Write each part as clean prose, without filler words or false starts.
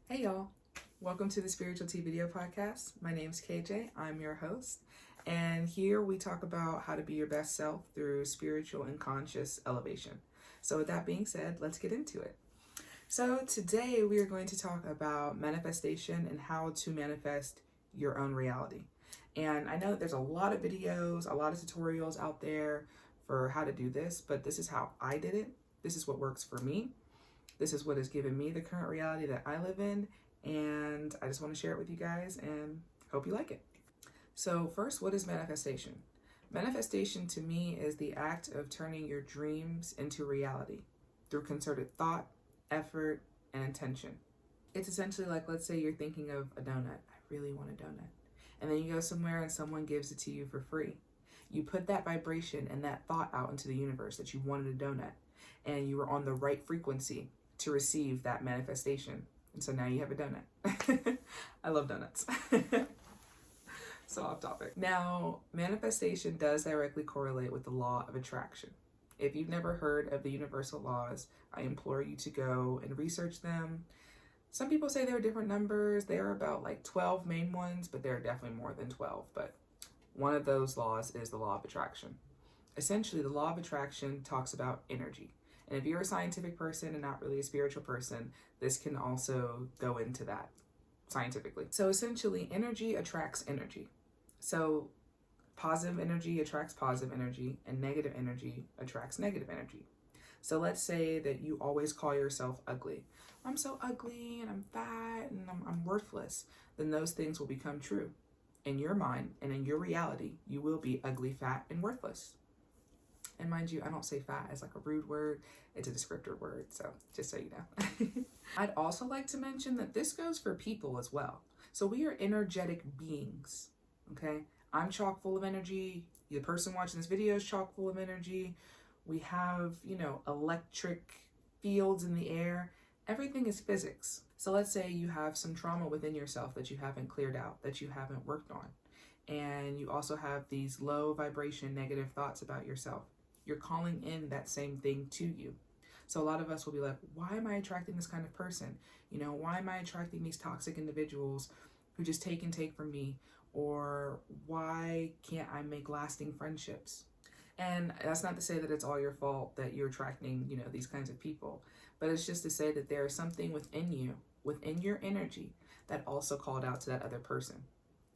Hey y'all, welcome to the Spiritual Tea Video Podcast. My name's KJ, I'm your host, and here we talk about how to be your best self through spiritual and conscious elevation. So with that being said, let's get into it. So today we are going to talk about manifestation and how to manifest your own reality. And I know that there's a lot of videos, a lot of tutorials out there for how to do this, but this is how I did it. This is what works for me. This is what has given me the current reality that I live in, and I just want to share it with you guys and hope you like it. So first, what is manifestation? Manifestation to me is the act of turning your dreams into reality through concerted thought, effort, and intention. It's essentially like, let's say you're thinking of a donut. I really want a donut. And then you go somewhere and someone gives it to you for free. You put that vibration and that thought out into the universe that you wanted a donut, and you were on the right frequency to receive that manifestation. And so now you have a donut. I love donuts. So off topic. Now, manifestation does directly correlate with the law of attraction. If you've never heard of the universal laws, I implore you to go and research them. Some people say there are different numbers. There are about like 12 main ones, but there are definitely more than 12. But one of those laws is the law of attraction. Essentially, the law of attraction talks about energy. And if you're a scientific person and not really a spiritual person, this can also go into that scientifically. So essentially, energy attracts energy. So positive energy attracts positive energy, and negative energy attracts negative energy. So let's say that you always call yourself ugly. I'm so ugly and I'm fat and I'm worthless. Then those things will become true. In your mind and in your reality, you will be ugly, fat, and worthless. And mind you, I don't say fat as like a rude word. It's a descriptor word, so just so you know. I'd also like to mention that this goes for people as well. So we are energetic beings, okay? I'm chock full of energy. The person watching this video is chock full of energy. We have, electric fields in the air. Everything is physics. So let's say you have some trauma within yourself that you haven't cleared out, that you haven't worked on. And you also have these low vibration negative thoughts about yourself. You're calling in that same thing to you. So a lot of us will be like, why am I attracting this kind of person? Why am I attracting these toxic individuals who just take and take from me? Or why can't I make lasting friendships? And that's not to say that it's all your fault that you're attracting, these kinds of people. But it's just to say that there is something within you, within your energy, that also called out to that other person.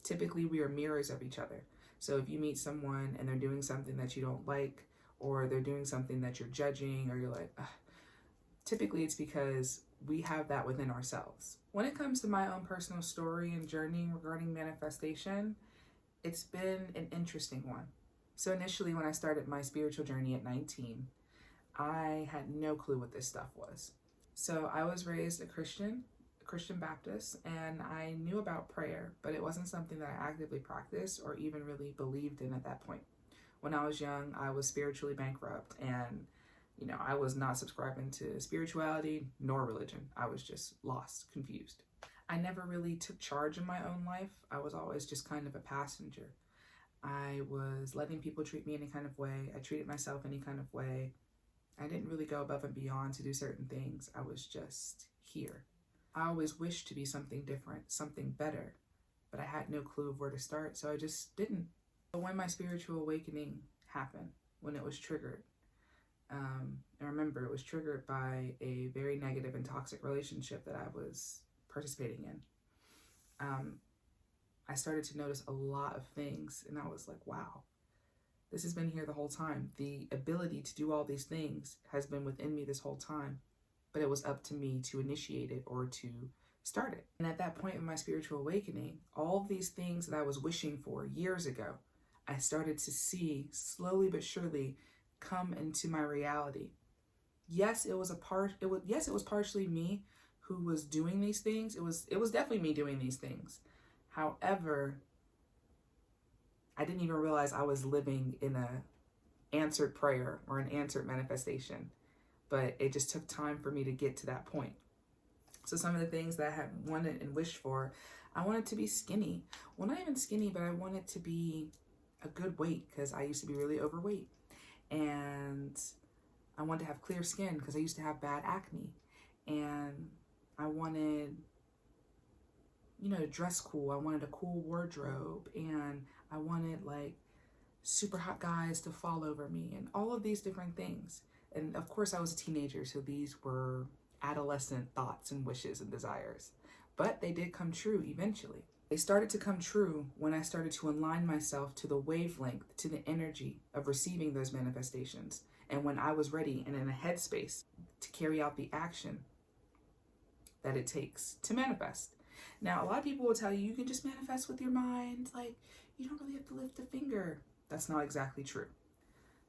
Typically, we are mirrors of each other. So if you meet someone and they're doing something that you don't like, or they're doing something that you're judging, or you're like, ugh, typically it's because we have that within ourselves. When it comes to my own personal story and journey regarding manifestation, it's been an interesting one. So initially, when I started my spiritual journey at 19, I had no clue what this stuff was. So I was raised a Christian Baptist, and I knew about prayer, but it wasn't something that I actively practiced or even really believed in at that point. When I was young, I was spiritually bankrupt, and I was not subscribing to spirituality nor religion. I was just lost, confused. I never really took charge of my own life. I was always just kind of a passenger. I was letting people treat me any kind of way. I treated myself any kind of way. I didn't really go above and beyond to do certain things. I was just here. I always wished to be something different, something better, but I had no clue of where to start, so I just didn't. But when my spiritual awakening happened, when it was triggered, and remember, it was triggered by a very negative and toxic relationship that I was participating in. I started to notice a lot of things, and I was like, wow, this has been here the whole time. The ability to do all these things has been within me this whole time, but it was up to me to initiate it or to start it. And at that point in my spiritual awakening, all of these things that I was wishing for years ago, I started to see slowly but surely come into my reality. Yes, it was partially me who was doing these things. It was definitely me doing these things. However, I didn't even realize I was living in an answered prayer or an answered manifestation. But it just took time for me to get to that point. So some of the things that I had wanted and wished for, I wanted to be skinny. Well, not even skinny, but I wanted to be a good weight because I used to be really overweight. And I wanted to have clear skin because I used to have bad acne. And I wanted to dress cool. I wanted a cool wardrobe, and I wanted like super hot guys to fall over me, and all of these different things. And of course, I was a teenager, so these were adolescent thoughts and wishes and desires. But they did come true eventually. They started to come true when I started to align myself to the wavelength, to the energy of receiving those manifestations. And when I was ready and in a headspace to carry out the action that it takes to manifest. Now, a lot of people will tell you you can just manifest with your mind. Like, you don't really have to lift a finger. That's not exactly true.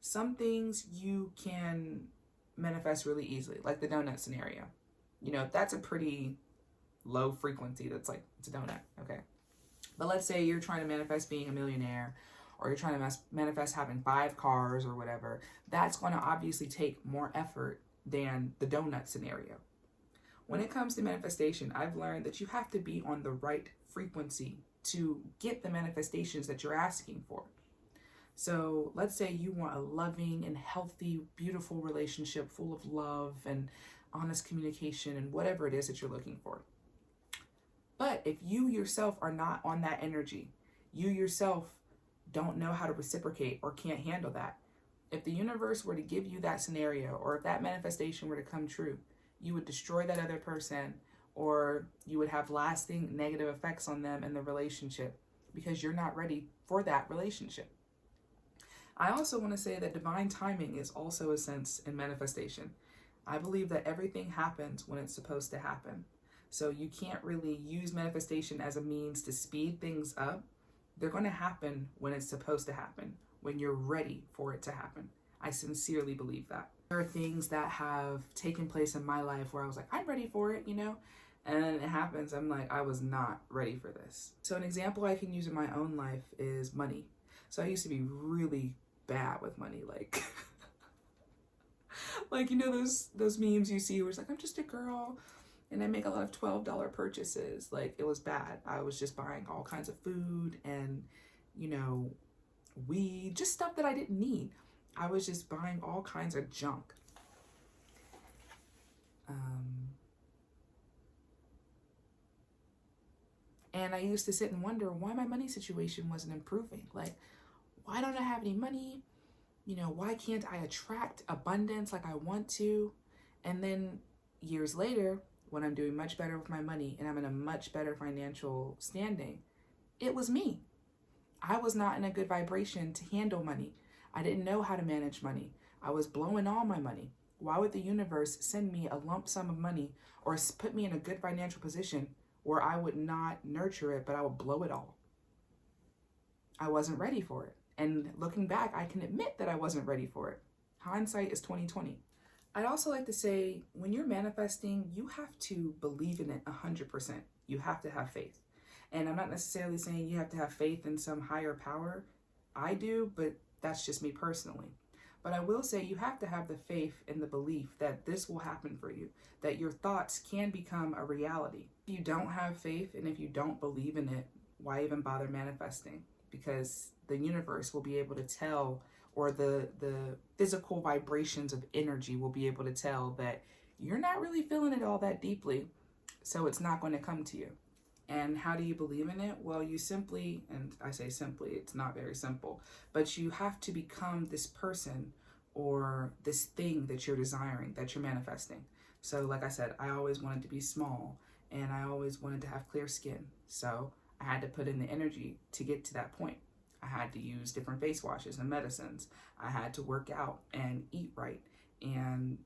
Some things you can manifest really easily, like the donut scenario. That's a pretty low frequency. That's like, it's a donut, okay? But let's say you're trying to manifest being a millionaire, or you're trying to manifest having 5 cars or whatever. That's going to obviously take more effort than the donut scenario. When it comes to manifestation, I've learned that you have to be on the right frequency to get the manifestations that you're asking for. So let's say you want a loving and healthy, beautiful relationship full of love and honest communication and whatever it is that you're looking for. But if you yourself are not on that energy, you yourself don't know how to reciprocate or can't handle that. If the universe were to give you that scenario, or if that manifestation were to come true, you would destroy that other person, or you would have lasting negative effects on them in the relationship because you're not ready for that relationship. I also want to say that divine timing is also a sense in manifestation. I believe that everything happens when it's supposed to happen. So you can't really use manifestation as a means to speed things up. They're going to happen when it's supposed to happen, when you're ready for it to happen. I sincerely believe that. There are things that have taken place in my life where I was like, I'm ready for it, and then it happens. I'm like, I was not ready for this. So an example I can use in my own life is money. So I used to be really bad with money, like those memes you see where it's like, I'm just a girl and I make a lot of $12 purchases. Like, it was bad. I was just buying all kinds of food and weed, just stuff that I didn't need. I was just buying all kinds of junk. And I used to sit and wonder why my money situation wasn't improving. Like, why don't I have any money? Why can't I attract abundance like I want to? And then years later, when I'm doing much better with my money and I'm in a much better financial standing, it was me. I was not in a good vibration to handle money. I didn't know how to manage money. I was blowing all my money. Why would the universe send me a lump sum of money or put me in a good financial position where I would not nurture it, but I would blow it all? I wasn't ready for it. And looking back, I can admit that I wasn't ready for it. Hindsight is 20/20. I'd also like to say, when you're manifesting, you have to believe in it 100%. You have to have faith. And I'm not necessarily saying you have to have faith in some higher power. I do, but that's just me personally. But I will say you have to have the faith and the belief that this will happen for you, that your thoughts can become a reality. If you don't have faith and if you don't believe in it, why even bother manifesting? Because the universe will be able to tell, or the physical vibrations of energy will be able to tell that you're not really feeling it all that deeply, so it's not going to come to you. And how do you believe in it? Well, you simply, and I say simply, it's not very simple, but you have to become this person or this thing that you're desiring, that you're manifesting. So like I said, I always wanted to be small and I always wanted to have clear skin. So I had to put in the energy to get to that point. I had to use different face washes and medicines. I had to work out and eat right. And,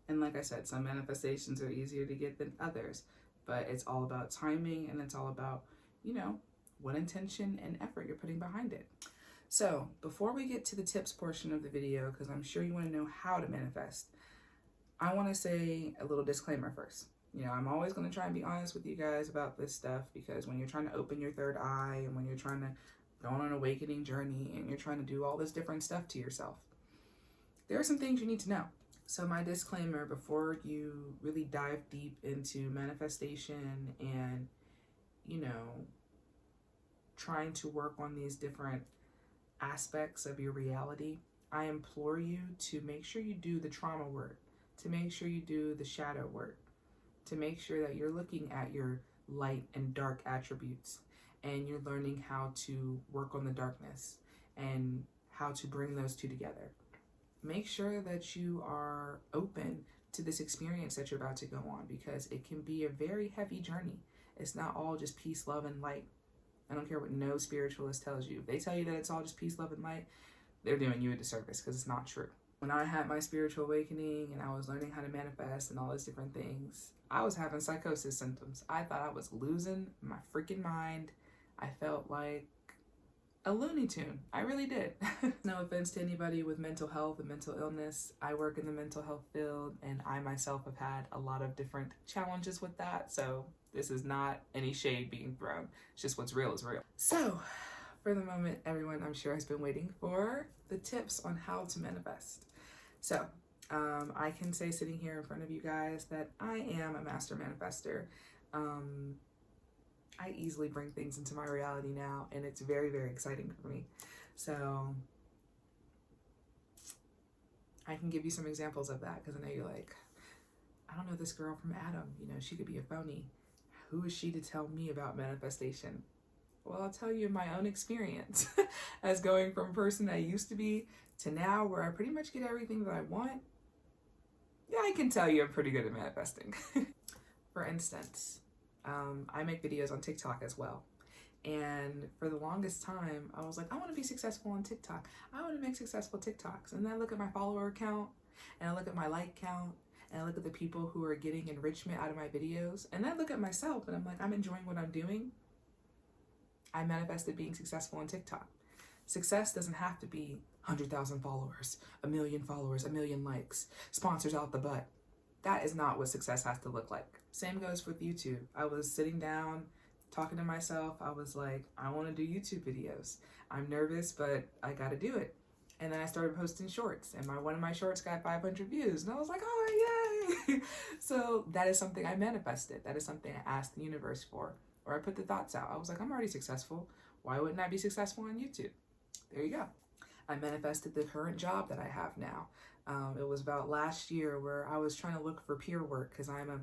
and like I said, some manifestations are easier to get than others, but it's all about timing and it's all about, what intention and effort you're putting behind it. So before we get to the tips portion of the video, because I'm sure you want to know how to manifest, I want to say a little disclaimer first. I'm always going to try and be honest with you guys about this stuff, because when you're trying to open your third eye and when you're trying to go on an awakening journey and you're trying to do all this different stuff to yourself, there are some things you need to know. So my disclaimer before you really dive deep into manifestation and, trying to work on these different aspects of your reality, I implore you to make sure you do the trauma work, to make sure you do the shadow work, to make sure that you're looking at your light and dark attributes, and you're learning how to work on the darkness and how to bring those two together. Make sure that you are open to this experience that you're about to go on, because it can be a very heavy journey. It's not all just peace, love, and light. I don't care what no spiritualist tells you. If they tell you that it's all just peace, love, and light, they're doing you a disservice, because it's not true. When I had my spiritual awakening and I was learning how to manifest and all those different things, I was having psychosis symptoms. I thought I was losing my freaking mind. I felt like a Looney Tune. I really did. No offense to anybody with mental health and mental illness. I work in the mental health field, and I myself have had a lot of different challenges with that. So this is not any shade being thrown. It's just what's real is real. So for the moment, everyone, I'm sure, has been waiting for the tips on how to manifest. So I can say, sitting here in front of you guys, that I am a master manifester. I easily bring things into my reality now, and it's very, very exciting for me. So I can give you some examples of that, because I know you're like, I don't know this girl from Adam. You know, she could be a phony. Who is she to tell me about manifestation? Well, I'll tell you my own experience as going from a person I used to be to now, where I pretty much get everything that I want. Yeah, I can tell you I'm pretty good at manifesting. For instance, I make videos on TikTok as well. And for the longest time, I was like, I want to be successful on TikTok. I want to make successful TikToks. And then I look at my follower count, and I look at my like count, and I look at the people who are getting enrichment out of my videos. And then I look at myself, and I'm like, I'm enjoying what I'm doing. I manifested being successful on TikTok. Success doesn't have to be 100,000 followers, 1 million followers, 1 million likes, sponsors out the butt. That is not what success has to look like. Same goes with YouTube. I was sitting down, talking to myself. I was like, I want to do YouTube videos. I'm nervous, but I got to do it. And then I started posting shorts, and one of my shorts got 500 views. And I was like, oh, yay. So that is something I manifested. That is something I asked the universe for. Or I put the thoughts out. I was like, I'm already successful. Why wouldn't I be successful on YouTube? There you go. I manifested the current job that I have now. It was about last year where I was trying to look for peer work, because I'm a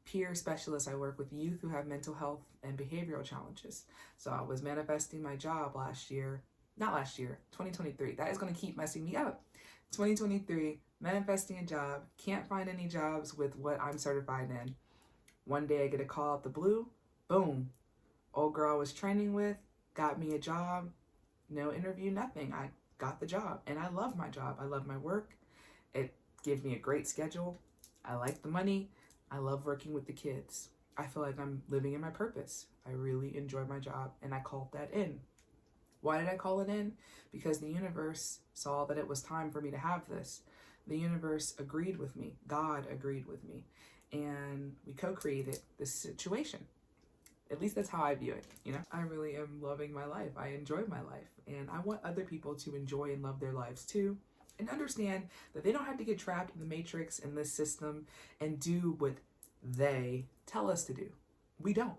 peer specialist. I work with youth who have mental health and behavioral challenges. So I was manifesting my job last year, not last year, 2023. That is going to keep messing me up. 2023, manifesting a job, can't find any jobs with what I'm certified in. One day I get a call out the blue, boom. Old girl I was training with got me a job, no interview, nothing. I got the job, and I love my job. I love my work. It gives me a great schedule. I like the money. I love working with the kids. I feel like I'm living in my purpose. I really enjoy my job, and I called that in. Why did I call it in? Because the universe saw that it was time for me to have this. The universe agreed with me. God agreed with me. And we co-created this situation. At least that's how I view it, you know? I really am loving my life. I enjoy my life. And I want other people to enjoy and love their lives too. And understand that they don't have to get trapped in the matrix, in this system, and do what they tell us to do. We don't.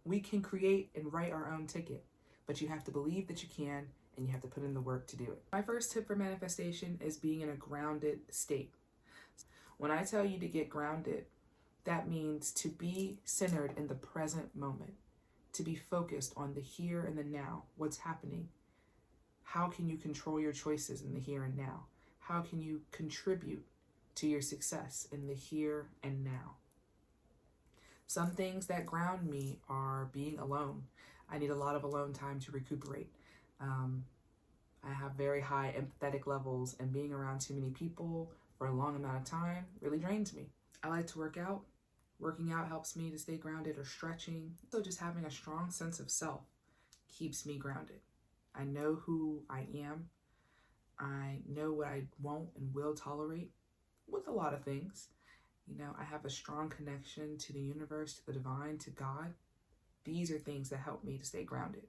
We can create and write our own ticket. But you have to believe that you can, and you have to put in the work to do it. My first tip for manifestation is being in a grounded state. When I tell you to get grounded, that means to be centered in the present moment, to be focused on the here and the now, what's happening. How can you control your choices in the here and now? How can you contribute to your success in the here and now? Some things that ground me are being alone. I need a lot of alone time to recuperate. I have very high empathetic levels, and being around too many people for a long amount of time really drains me. I like to work out. Working out helps me to stay grounded, or stretching. So just having a strong sense of self keeps me grounded. I know who I am. I know what I won't and will tolerate with a lot of things. You know, I have a strong connection to the universe, to the divine, to God. These are things that help me to stay grounded.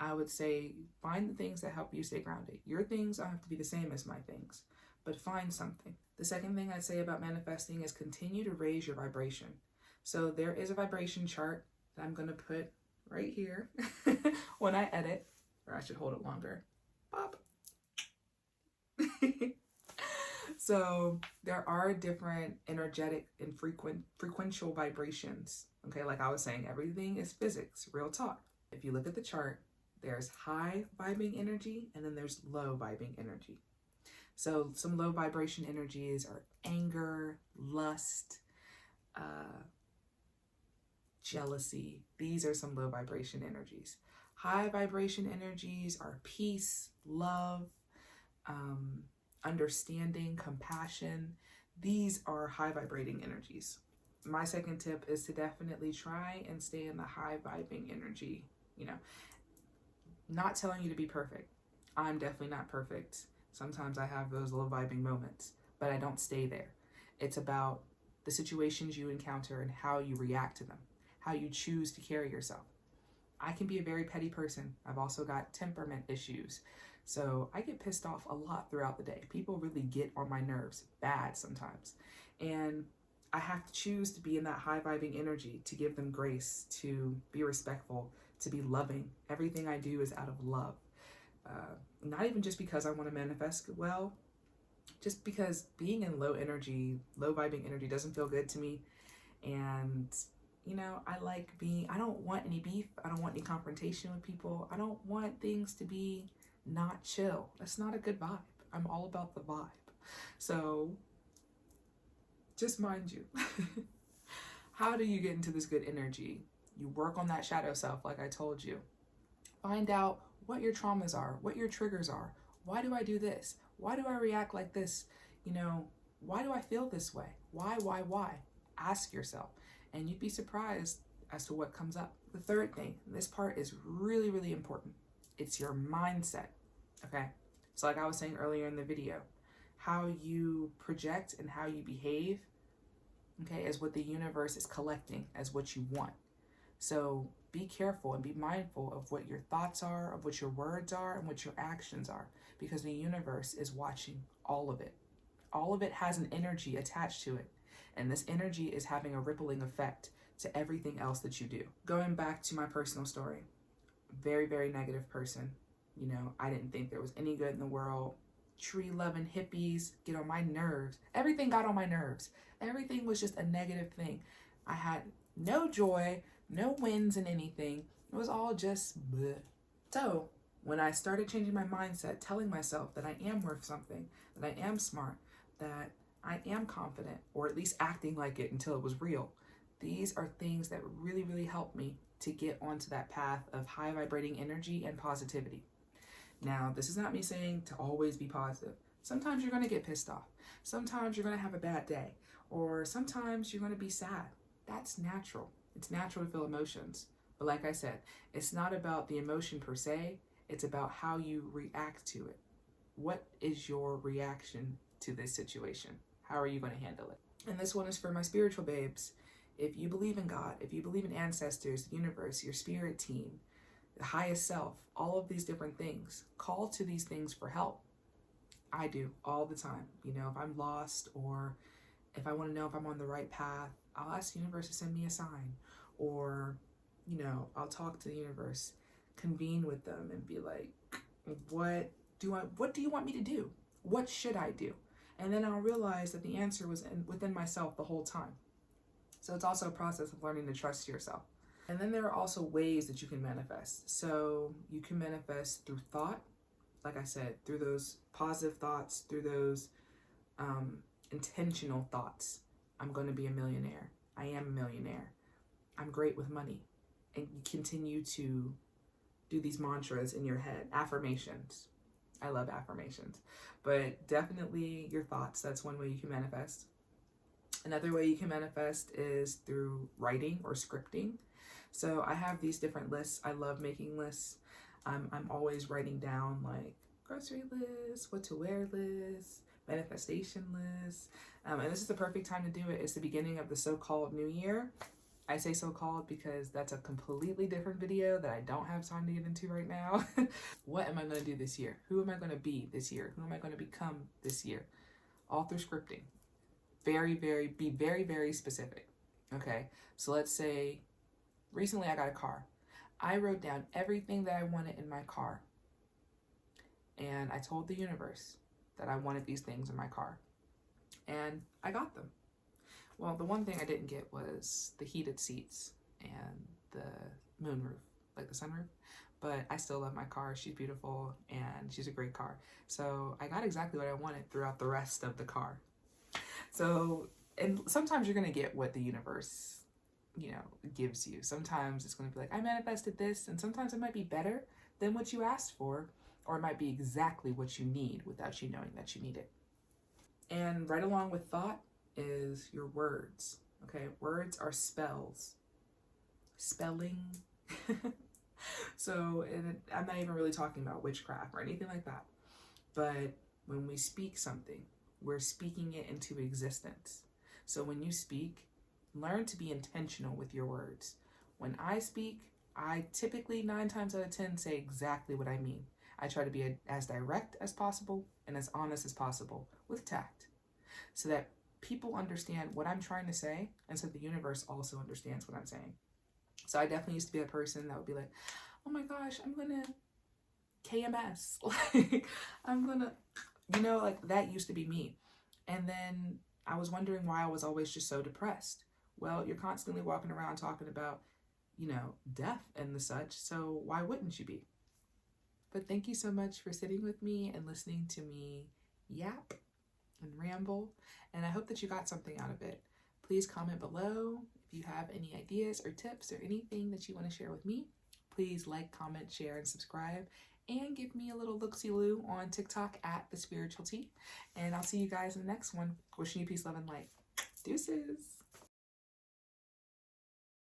I would say find the things that help you stay grounded. Your things don't have to be the same as my things, but find something. The second thing I'd say about manifesting is continue to raise your vibration. So there is a vibration chart that I'm going to put right here when I edit, or I should hold it longer. Pop. So there are different energetic and frequential vibrations. Okay, like I was saying, everything is physics, real talk. If you look at the chart, there's high vibing energy and then there's low vibing energy. So some low vibration energies are anger, lust, jealousy. These are some low vibration energies. High vibration energies are peace, love, understanding, compassion. These are high vibrating energies. My second tip is to definitely try and stay in the high vibing energy. You know, not telling you to be perfect. I'm definitely not perfect. Sometimes I have those low vibing moments, but I don't stay there. It's about the situations you encounter and how you react to them, how you choose to carry yourself. I can be a very petty person. I've also got temperament issues. So I get pissed off a lot throughout the day. People really get on my nerves bad sometimes. And I have to choose to be in that high vibing energy, to give them grace, to be respectful, to be loving. Everything I do is out of love. Not even just because I want to manifest well, just because being in low energy, low vibing energy doesn't feel good to me. And, you know, I don't want any beef. I don't want any confrontation with people. I don't want things to be not chill. That's not a good vibe. I'm all about the vibe. So just mind you, how do you get into this good energy? You work on that shadow self, like I told you. Find out what your traumas are, what your triggers are. Why do I do this? Why do I react like this? You know, why do I feel this way? Why? Ask yourself, and you'd be surprised as to what comes up. The third thing, this part is really, really important. It's your mindset, okay? So like I was saying earlier in the video, how you project and how you behave, okay, is what the universe is collecting as what you want. So be careful and be mindful of what your thoughts are, of what your words are, and what your actions are, because the universe is watching all of it. All of it has an energy attached to it, and this energy is having a rippling effect to everything else that you do. Going back to my personal story, very, very negative person. You know, I didn't think there was any good in the world. Tree-loving hippies get on my nerves. Everything got on my nerves. Everything was just a negative thing. I had no joy, no wins in anything. It was all just bleh. So when I started changing my mindset, telling myself that I am worth something, that I am smart, that I am confident, or at least acting like it until it was real, these are things that really, really helped me to get onto that path of high vibrating energy and positivity. Now, this is not me saying to always be positive. Sometimes you're going to get pissed off. Sometimes you're going to have a bad day, or sometimes you're going to be sad. That's natural. It's natural to feel emotions. But like I said, it's not about the emotion per se. It's about how you react to it. What is your reaction to this situation? How are you going to handle it? And this one is for my spiritual babes. If you believe in God, if you believe in ancestors, the universe, your spirit team, the highest self, all of these different things, call to these things for help. I do all the time. You know, if I'm lost or if I want to know if I'm on the right path, I'll ask the universe to send me a sign, or, you know, I'll talk to the universe, convene with them and be like, what do you want me to do? What should I do? And then I'll realize that the answer was within myself the whole time. So it's also a process of learning to trust yourself. And then there are also ways that you can manifest. So you can manifest through thought, like I said, through those positive thoughts, through those intentional thoughts. I'm going to be a millionaire. I am a millionaire. I'm great with money. And you continue to do these mantras in your head, affirmations. I love affirmations, but definitely your thoughts. That's one way you can manifest. Another way you can manifest is through writing or scripting. So I have these different lists. I love making lists. I'm always writing down like grocery lists, what to wear lists, manifestation lists. And this is the perfect time to do it. It's the beginning of the so-called new year. I say so-called because that's a completely different video that I don't have time to get into right now. What am I going to do this year? Who am I going to be this year? Who am I going to become this year? All through scripting. Be very, very specific. Okay, so let's say recently I got a car. I wrote down everything that I wanted in my car. And I told the universe that I wanted these things in my car. and I got them. Well, the one thing I didn't get was the heated seats and the moonroof, like the sunroof. But I still love my car. She's beautiful and she's a great car. So I got exactly what I wanted throughout the rest of the car. So, and sometimes you're going to get what the universe, gives you. Sometimes it's going to be like, I manifested this, and sometimes it might be better than what you asked for, or it might be exactly what you need without you knowing that you need it. And right along with thought is your words. Okay, words are spells. Spelling. So, and I'm not even really talking about witchcraft or anything like that. But when we speak something, we're speaking it into existence. So when you speak, learn to be intentional with your words. When I speak, I typically 9 times out of 10 say exactly what I mean. I try to be as direct as possible and as honest as possible with tact, so that people understand what I'm trying to say, and so the universe also understands what I'm saying. So I definitely used to be a person that would be like, oh my gosh, I'm gonna KMS. Like, I'm gonna, like that used to be me. And then I was wondering why I was always just so depressed. Well, you're constantly walking around talking about, death and the such, so why wouldn't you be? But thank you so much for sitting with me and listening to me yap and ramble, and I hope that you got something out of it. Please comment below if you have any ideas or tips or anything that you want to share with me. Please like, comment, share, and subscribe, and give me a little look-see-loo on TikTok at The Spiritual Tea. And I'll see you guys in the next one. Wishing you peace, love, and light. Deuces.